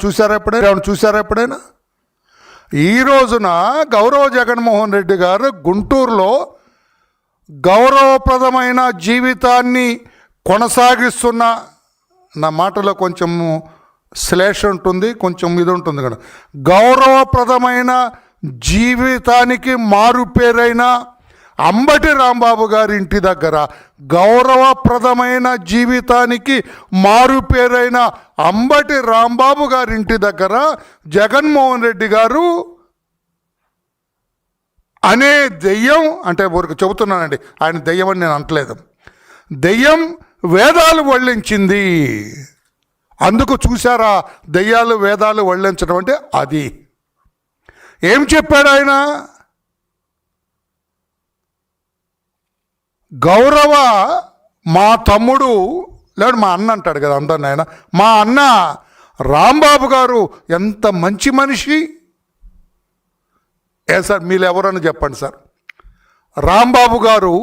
చూసారా ఎప్పుడైనా? ఈ రోజున గౌరవ జగన్మోహన్ రెడ్డి గారు గుంటూరులో గౌరవప్రదమైన జీవితాన్ని కొనసాగిస్తున్న, నా మాటలో కొంచెం శ్లేష ఉంటుంది, కొంచెం ఇది ఉంటుంది కదా, గౌరవప్రదమైన జీవితానికి మారుపేరైన అంబటి రాంబాబు గారి ఇంటి దగ్గర, గౌరవప్రదమైన జీవితానికి మారుపేరైన అంబటి రాంబాబు గారి ఇంటి దగ్గర జగన్మోహన్ రెడ్డి గారు అనే దెయ్యం, అంటే ఊరికి చెబుతున్నానండి, ఆయన దెయ్యం అని నేను అంటలేదు, దెయ్యం వేదాలు వల్లించింది. అందుకు చూసారా దెయ్యాలు వేదాలు వల్లించడం అంటే అది. ఏం చెప్పాడు ఆయన? గౌరవ మా తమ్ముడు లేడు, మా అన్న అంటాడు కదా అందరిని ఆయన, మా అన్న రాంబాబు గారు ఎంత మంచి మనిషి. సార్ మీరు ఎవరని చెప్పండి సార్. రాంబాబు గారు,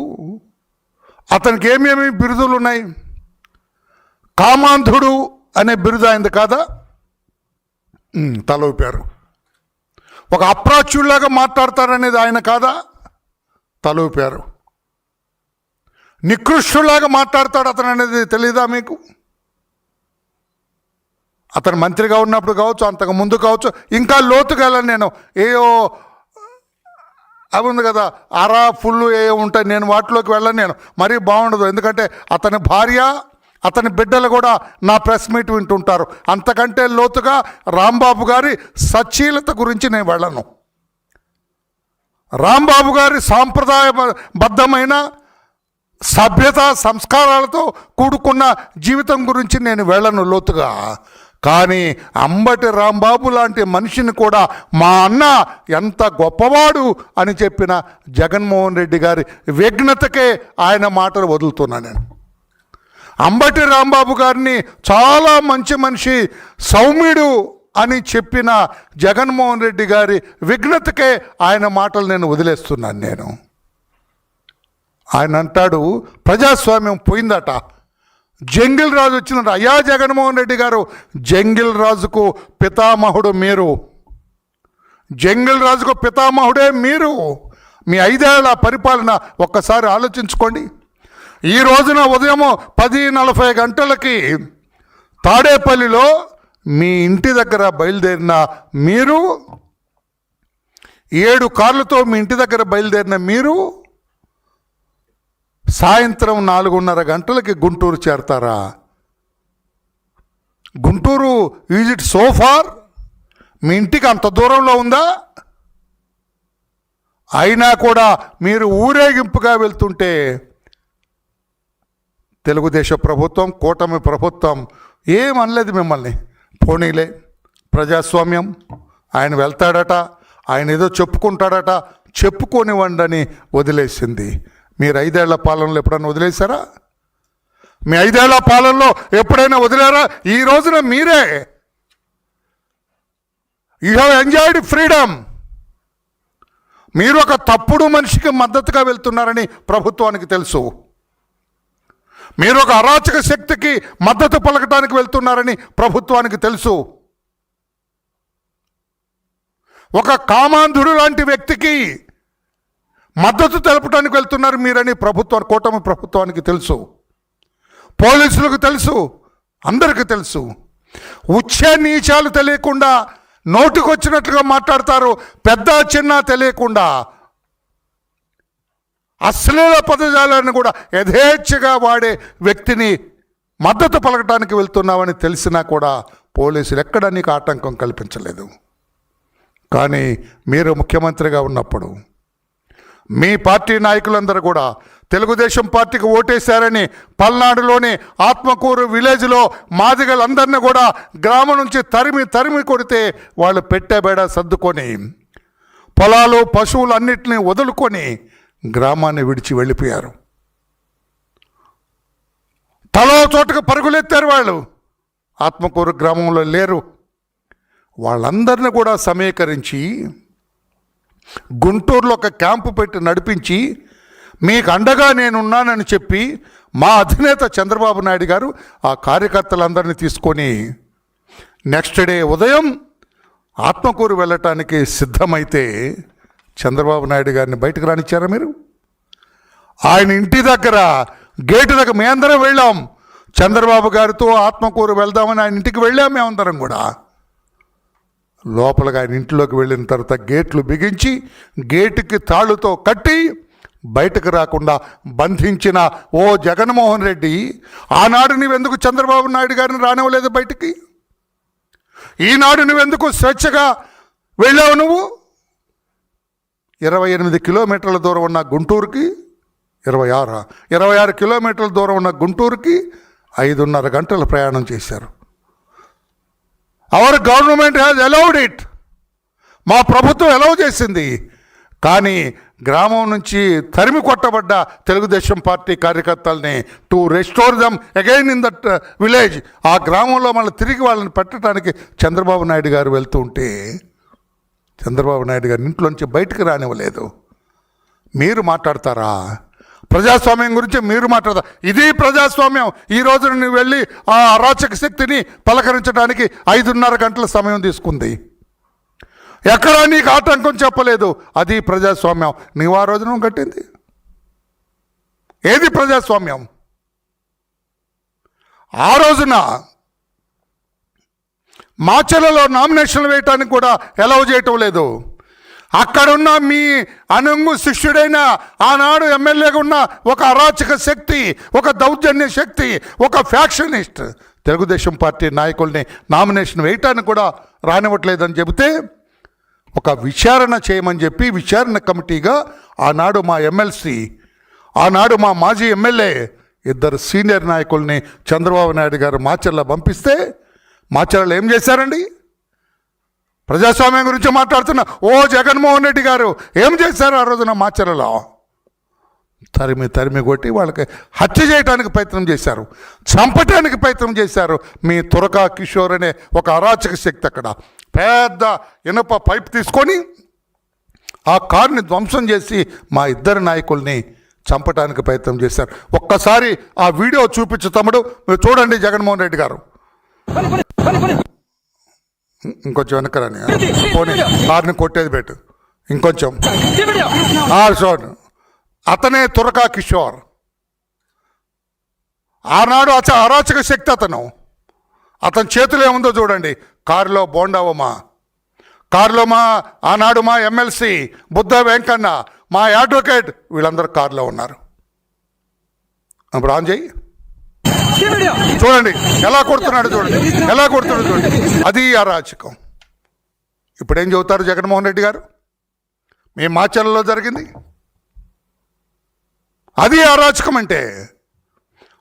అతనికి ఏమేమి బిరుదులు ఉన్నాయి? కామాంధుడు అనే బిరుదు అయింది కాదా? తల ఊపారు. ఒక అప్రాచ్యుల్లాగా మాట్లాడతారనేది ఆయన కాదా? తల ఊపారు. నికృష్టులాగా మాట్లాడతాడు అతను అనేది తెలీదా మీకు? అతను మంత్రిగా ఉన్నప్పుడు కావచ్చు, అంతకు ముందు కావచ్చు, ఇంకా లోతుగా వెళ్ళను నేను. ఏయో అవి ఉంది కదా, అరా ఫుల్ ఏ ఉంటాయి, నేను వాటిలోకి వెళ్ళను నేను. మరీ బాగుండదు, ఎందుకంటే అతని భార్య అతని బిడ్డలు కూడా నా ప్రెస్ మీట్ వింటుంటారు. అంతకంటే లోతుగా రాంబాబు గారి సచ్చీలత గురించి నేను వెళ్ళను. రాంబాబు గారి సాంప్రదాయబద్ధమైన సభ్యత సంస్కారాలతో కూడుకున్న జీవితం గురించి నేను వెళ్ళను లోతుగా. కానీ అంబటి రాంబాబు లాంటి మనిషిని కూడా మా అన్న ఎంత గొప్పవాడు అని చెప్పిన జగన్మోహన్ రెడ్డి గారి విఘ్నతకే ఆయన మాటలు వదులుతున్నా నేను. అంబటి రాంబాబు గారిని చాలా మంచి మనిషి, సౌమ్యుడు అని చెప్పిన జగన్మోహన్ రెడ్డి గారి విఘ్నతకే ఆయన మాటలు నేను వదిలేస్తున్నాను నేను. ఆయన అంటాడు ప్రజాస్వామ్యం పోయిందట, జంగిల్ రాజు వచ్చిందట. అయ్యా జగన్మోహన్ రెడ్డి గారు, జంగిల్ రాజుకు పితామహుడు మీరు, జంగిల్ రాజుకు పితామహుడే మీరు. మీ 5 ఏళ్ల పరిపాలన ఒక్కసారి ఆలోచించుకోండి. ఈ రోజున ఉదయం 10:40 గంటలకి తాడేపల్లిలో మీ ఇంటి దగ్గర బయలుదేరిన మీరు, 7 కార్లతో మీ ఇంటి దగ్గర బయలుదేరిన మీరు సాయంత్రం 4:30 గంటలకి గుంటూరు చేరతారా? Guntur is it so far? మీ ఇంటికి అంత దూరంలో ఉందా? అయినా కూడా మీరు ఊరేగింపుగా వెళ్తుంటే తెలుగుదేశం ప్రభుత్వం, కూటమి ప్రభుత్వం ఏమనలేదు మిమ్మల్ని. పోనీలే, ప్రజాస్వామ్యం, ఆయన వెళ్తాడట, ఆయన ఏదో చెప్పుకుంటాడట, చెప్పుకోనివ్వండి అని వదిలేసింది. మీరు 5 ఏళ్ల పాలనలో ఎప్పుడైనా వదిలేశారా? మీ 5 ఏళ్ల పాలనలో ఎప్పుడైనా వదిలేరా? ఈ రోజున మీరే యూ హ్యావ్ ఎంజాయ్డ్ ఫ్రీడమ్. మీరు ఒక తప్పుడు మనిషికి మద్దతుగా వెళ్తున్నారని ప్రభుత్వానికి తెలుసు. మీరు ఒక అరాచక శక్తికి మద్దతు పలకటానికి వెళ్తున్నారని ప్రభుత్వానికి తెలుసు. ఒక కామాంధుడు లాంటి వ్యక్తికి మద్దతు తెలపడానికి వెళ్తున్నారు మీరని కూటమి ప్రభుత్వానికి తెలుసు, పోలీసులకు తెలుసు, అందరికీ తెలుసు. ఉచ్చ నీచాలు తెలియకుండా నోటికొచ్చినట్లుగా మాట్లాడతారు, పెద్ద చిన్న తెలియకుండా అశ్లీల పదజాలాన్ని కూడా యథేచ్ఛగా వాడే వ్యక్తిని మద్దతు పలకటానికి వెళ్తున్నామని తెలిసినా కూడా పోలీసులు ఎక్కడ నీకు ఆటంకం కల్పించలేదు. కానీ మీరు ముఖ్యమంత్రిగా ఉన్నప్పుడు మీ పార్టీ నాయకులందరూ కూడా తెలుగుదేశం పార్టీకి ఓటేశారని పల్నాడులోని ఆత్మకూరు విలేజ్లో మాదిగలందరినీ కూడా గ్రామం నుంచి తరిమి కొడితే వాళ్ళు పెట్టేబేడ సర్దుకొని పొలాలు పశువులు అన్నిటినీ వదులుకొని గ్రామాన్ని విడిచి వెళ్ళిపోయారు. తలో చోటుకు పరుగులెత్తారు. వాళ్ళు ఆత్మకూరు గ్రామంలో లేరు. వాళ్ళందరినీ కూడా సమీకరించి గుంటూరులో ఒక క్యాంపు పెట్టి నడిపించి మీకు అండగా నేనున్నానని చెప్పి మా అధినేత చంద్రబాబు నాయుడు గారు ఆ కార్యకర్తలందరినీ తీసుకొని నెక్స్ట్ డే ఉదయం ఆత్మకూరు వెళ్ళటానికి సిద్ధమైతే చంద్రబాబు నాయుడు గారిని బయటకు రానిచ్చారా మీరు? ఆయన ఇంటి దగ్గర గేటు దగ్గర మేమందరం వెళ్ళాం. చంద్రబాబు గారితో ఆత్మకూరు వెళ్దామని ఆయన ఇంటికి వెళ్ళాం మేమందరం కూడా. లోపలికి ఆయన ఇంట్లోకి వెళ్ళిన తర్వాత గేట్లు బిగించి గేటుకి తాళ్ళుతో కట్టి బయటకు రాకుండా బంధించిన ఓ జగన్మోహన్ రెడ్డి, ఆనాడు నువ్వెందుకు చంద్రబాబు నాయుడు గారిని రానివ్వలేదు బయటికి? ఈనాడు నువ్వెందుకు స్వేచ్ఛగా వెళ్ళావు? నువ్వు 28 కిలోమీటర్ల దూరం ఉన్న గుంటూరుకి 26 కిలోమీటర్ల దూరం ఉన్న గుంటూరుకి 5.5 గంటల ప్రయాణం చేశారు. Our government has allowed it. మా ప్రభుత్వం అలౌ చేసింది. కానీ గ్రామం నుంచి తరిమి కొట్టబడ్డ తెలుగుదేశం పార్టీ కార్యకర్తల్ని to restore dum again in that village, ఆ గ్రామంలో మళ్ళీ తిరిగి వాళ్ళని పెట్టడానికి చంద్రబాబు నాయుడు గారు వెళ్తూ ఉంటే చంద్రబాబు నాయుడు గారిని ఇంట్లోంచి బయటకు రానివ్వలేదు. మీరు మాట్లాడతారా? ప్రజాస్వామ్యం గురించి మీరు మాట్లాడతారు. ఇది ప్రజాస్వామ్యం. ఈ రోజున నువ్వు వెళ్ళి ఆ అరాచక శక్తిని పలకరించడానికి 5.5 గంటల సమయం తీసుకుంది. ఎక్కడా నీకు ఆటంకం చెప్పలేదు. అది ప్రజాస్వామ్యం. నీవు ఆ రోజున కట్టింది ఏది ప్రజాస్వామ్యం? ఆ రోజున మాచర్లలో నామినేషన్లు వేయటానికి కూడా అలౌ చేయటం లేదు. అక్కడున్న మీ అనుంగు శిష్యుడైన ఆనాడు ఎమ్మెల్యేగా ఉన్న ఒక అరాచక శక్తి, ఒక దౌర్జన్య శక్తి, ఒక ఫ్యాక్షనిస్ట్ తెలుగుదేశం పార్టీ నాయకుల్ని నామినేషన్ వేయటానికి కూడా రానివ్వట్లేదని చెబితే ఒక విచారణ చేయమని చెప్పి విచారణ కమిటీగా ఆనాడు మా ఎమ్మెల్సీ, ఆనాడు మా మాజీ ఎమ్మెల్యే, 2 సీనియర్ నాయకుల్ని చంద్రబాబు నాయుడు గారు మాచర్ల పంపిస్తే మాచర్లలో ఏం చేశారండి? ప్రజాస్వామ్యం గురించి మాట్లాడుతున్న ఓ జగన్మోహన్ రెడ్డి గారు ఏం చేశారు ఆ రోజున మాచర్లలో? తరిమి కొట్టి వాళ్ళకి హత్య చేయడానికి ప్రయత్నం చేశారు, చంపటానికి ప్రయత్నం చేశారు. మీ తురకా కిషోర్ అనే ఒక అరాచక శక్తి అక్కడ పెద్ద ఇనుప పైప్ తీసుకొని ఆ కారుని ధ్వంసం చేసి మా 2 నాయకుల్ని చంపటానికి ప్రయత్నం చేశారు. ఒక్కసారి ఆ వీడియో చూపించు తమ్ముడు, మీరు చూడండి. జగన్మోహన్ రెడ్డి గారు ఇంకొంచెం వెనకరాని పోనీ, కారుని కొట్టేది పెట్టు, ఇంకొంచెం చూడు. అతనే తురకా కిషోర్. ఆనాడు అరాచక శక్తి అతని చేతులు ఏముందో చూడండి. కారులో బోండావమ్మా, కారులో ఆనాడు మా ఎమ్మెల్సీ బుద్ధ వెంకన్న, మా అడ్వకేట్, వీళ్ళందరూ కారులో ఉన్నారు. ఇప్పుడు ఆన్ చేయి, చూడండి ఎలా కొడుతున్నాడు, చూడండి ఎలా కొడుతున్నాడు, చూడండి. అది అరాచకం. ఇప్పుడు ఏం చెబుతారు జగన్మోహన్ రెడ్డి గారు? మీ మాచర్లలో జరిగింది అది అరాచకం అంటే,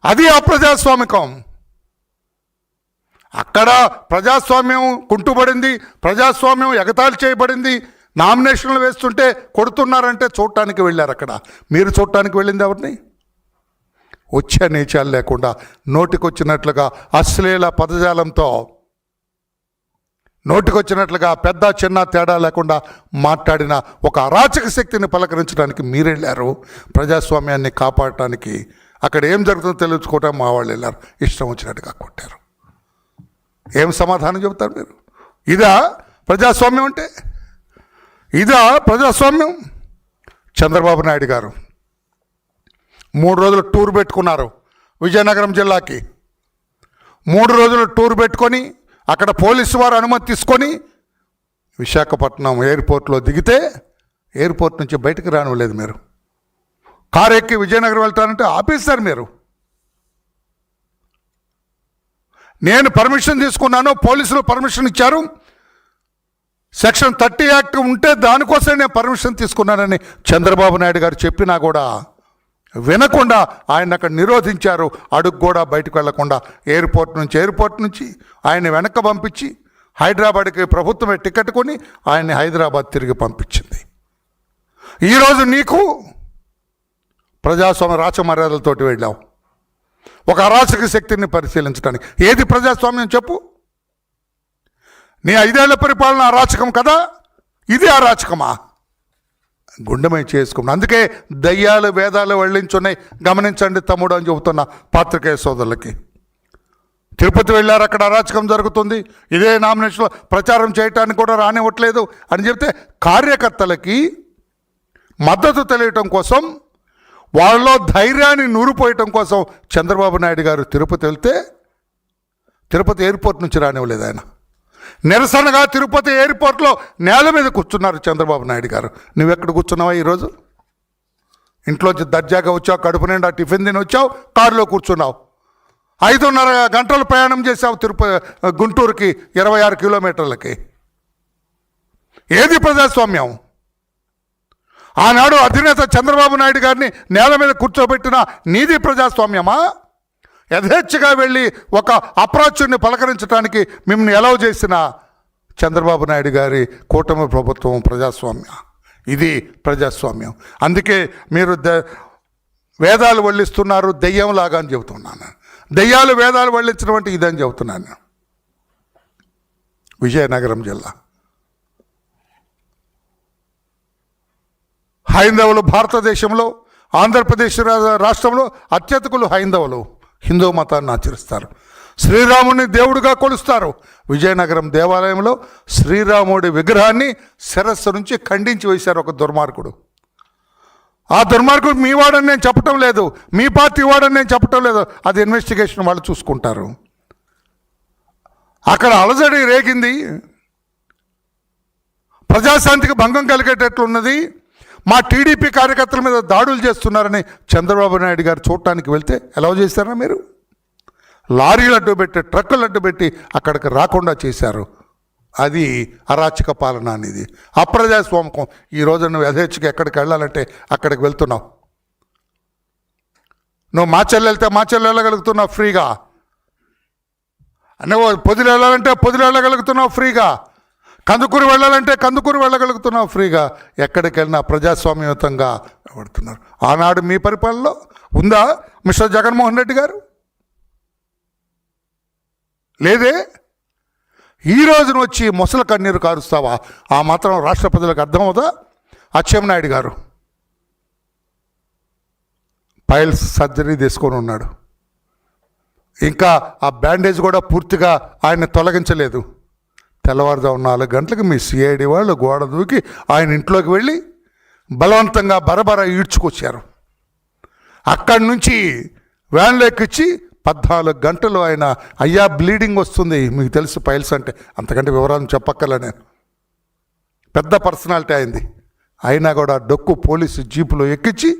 అది అప్రజాస్వామికం. అక్కడ ప్రజాస్వామ్యం కుంటుపడింది, ప్రజాస్వామ్యం ఎగతాళి చేయబడింది. నామినేషన్లు వేస్తుంటే కొడుతున్నారంటే చూడటానికి వెళ్ళారు. అక్కడ మీరు చూడటానికి వెళ్ళింది ఎవరిని? వచ్చే నీచాలు లేకుండా నోటికొచ్చినట్లుగా అశ్లీల పదజాలంతో, నోటికొచ్చినట్లుగా పెద్ద చిన్న తేడా లేకుండా మాట్లాడిన ఒక అరాచక శక్తిని పలకరించడానికి మీరు వెళ్ళారు. ప్రజాస్వామ్యాన్ని కాపాడటానికి అక్కడ ఏం జరుగుతుందో తెలుసుకోవటం మా వాళ్ళు వెళ్ళారు. ఇష్టం వచ్చినట్టుగా కొట్టారు. ఏం సమాధానం చెబుతారు మీరు? ఇదా ప్రజాస్వామ్యం అంటే? ఇదా ప్రజాస్వామ్యం? చంద్రబాబు నాయుడు గారు 3 రోజులు టూర్ పెట్టుకున్నారు విజయనగరం జిల్లాకి. 3 రోజులు టూర్ పెట్టుకొని అక్కడ పోలీసు వారు అనుమతి తీసుకొని విశాఖపట్నం ఎయిర్పోర్ట్లో దిగితే ఎయిర్పోర్ట్ నుంచి బయటకు రానివ్వలేదు. మీరు కారు ఎక్కి విజయనగరం వెళ్తానంటే ఆపేశారు మీరు. నేను పర్మిషన్ తీసుకున్నాను, పోలీసులు పర్మిషన్ ఇచ్చారు, సెక్షన్ 30 యాక్ట్ ఉంటే దానికోసం నేను పర్మిషన్ తీసుకున్నానని చంద్రబాబు నాయుడు గారు చెప్పినా కూడా వినకుండా ఆయన అక్కడ నిరోధించారు. అడుగు కూడా బయటకు వెళ్లకుండా ఎయిర్పోర్ట్ నుంచి ఆయన వెనక్కి పంపించి హైదరాబాద్కి ప్రభుత్వమే టికెట్ కొని ఆయన్ని హైదరాబాద్ తిరిగి పంపించింది. ఈరోజు నీకు ప్రజాస్వామ్య రాచమర్యాదలతోటి వెళ్ళావు ఒక అరాచక శక్తిని పరిశీలించడానికి. ఏది ప్రజాస్వామ్యం చెప్పు? నీ 5 ఏళ్ల పరిపాలన అరాచకం కదా, ఇది అరాచకమా? గుండెమై చేసుకున్నాను. అందుకే దయ్యాలు వేదాలు వల్లించున్నాయి, గమనించండి తమ్ముడు అని చెబుతున్న పాత్రికేయ సోదరులకి. తిరుపతి వెళ్ళారు, అక్కడ అరాచకం జరుగుతుంది, ఇదే నామినేషన్లో ప్రచారం చేయటానికి కూడా రానివ్వట్లేదు అని చెప్తే కార్యకర్తలకి మద్దతు తెలియటం కోసం, వాళ్ళలో ధైర్యాన్ని నూరిపోయటం కోసం చంద్రబాబు నాయుడు గారు తిరుపతి వెళ్తే తిరుపతి ఎయిర్పోర్ట్ నుంచి రానివ్వలేదు ఆయన. నిరసనగా తిరుపతి ఎయిర్పోర్ట్లో నేల మీద కూర్చున్నారు చంద్రబాబు నాయుడు గారు. నువ్వెక్కడ కూర్చున్నావా ఈరోజు? ఇంట్లోంచి దర్జాగా వచ్చావు, కడుపు నిండా టిఫిన్ తిని వచ్చావు, కారులో కూర్చున్నావు, 5.5 గంటలు ప్రయాణం చేసావు గుంటూరుకి 26 కిలోమీటర్లకి. ఏది ప్రజాస్వామ్యం? ఆనాడు అధినేత చంద్రబాబు నాయుడు గారిని నేల మీద కూర్చోబెట్టిన నీది ప్రజాస్వామ్యమా? యథేచ్ఛగా వెళ్ళి ఒక అప్రాచ్యుడిని పలకరించడానికి మిమ్మల్ని ఎలవ్ చేసిన చంద్రబాబు నాయుడు గారి కూటమి ప్రభుత్వం ప్రజాస్వామ్యం. ఇది ప్రజాస్వామ్యం. అందుకే మీరు వేదాలు వల్లిస్తున్నారు దెయ్యంలాగా అని చెబుతున్నాను. దెయ్యాలు వేదాలు వల్లించడం అంటే ఇదని చెబుతున్నాను. విజయనగరం జిల్లా హైందవులు భారతదేశంలో, ఆంధ్రప్రదేశ్ రాష్ట్రంలో అత్యధికులు హైందవులు హిందూ మతాన్ని ఆచరిస్తారు. శ్రీరాముడిని దేవుడిగా కొలుస్తారు. విజయనగరం దేవాలయంలో శ్రీరాముడి విగ్రహాన్ని శిరస్సు నుంచి ఖండించి వేశారు ఒక దుర్మార్గుడు. ఆ దుర్మార్గుడు మీ వాడని నేను చెప్పటం లేదు, మీ పార్టీ వాడని నేను చెప్పటం లేదు, అది ఇన్వెస్టిగేషన్ వాళ్ళు చూసుకుంటారు. అక్కడ అలజడి రేగింది, ప్రజాశాంతికి భంగం కలిగేటట్లున్నది, మా టీడీపీ కార్యకర్తల మీద దాడులు చేస్తున్నారని చంద్రబాబు నాయుడు గారు చూడటానికి వెళ్తే ఎలా చేశారా మీరు? లారీలు అడ్డు పెట్టి, ట్రక్కులు అడ్డు పెట్టి అక్కడికి రాకుండా చేశారు. అది అరాచక పాలన అనేది, అప్రజాస్వామికం. ఈరోజు నువ్వు యథేచ్ఛగా ఎక్కడికి వెళ్ళాలంటే అక్కడికి వెళ్తున్నావు. నువ్వు మాచెల్లి వెళ్తే మాచెల్లి వెళ్ళగలుగుతున్నావు ఫ్రీగా, నువ్వు పొదిలి వెళ్ళాలంటే పొదిలి వెళ్ళగలుగుతున్నావు ఫ్రీగా, కందుకూరు వెళ్ళాలంటే కందుకూరు వెళ్ళగలుగుతున్నావు ఫ్రీగా. ఎక్కడికి వెళ్ళినా ప్రజాస్వామ్యయుతంగా పడుతున్నారు. ఆనాడు మీ పరిపాలనలో ఉందా మిస్టర్ జగన్మోహన్ రెడ్డి గారు? లేదే. ఈ రోజున వచ్చి మొసల కన్నీరు కారుస్తావా? ఆ మాత్రం రాష్ట్ర ప్రజలకు అర్థమవుదా? అచ్చెన్నాయుడు గారు పైల్స్ సర్జరీ తీసుకొని ఉన్నాడు, ఇంకా ఆ బ్యాండేజ్ కూడా పూర్తిగా ఆయన తొలగించలేదు. తెల్లవారుజాము 4 గంటలకు మీ సిఐడి వాళ్ళు గోడ దూకి ఆయన ఇంట్లోకి వెళ్ళి బలవంతంగా బరబర ఈడ్చుకొచ్చారు. అక్కడి నుంచి వ్యాన్లో ఎక్కించి 14 గంటలు ఆయన అయ్యా బ్లీడింగ్ వస్తుంది, మీకు తెలుసు పైల్స్ అంటే, అంతకంటే వివరాలను చెప్పక్కర్లే నేను, పెద్ద పర్సనాలిటీ అయింది. అయినా కూడా డొక్కు పోలీసు జీపులో ఎక్కించి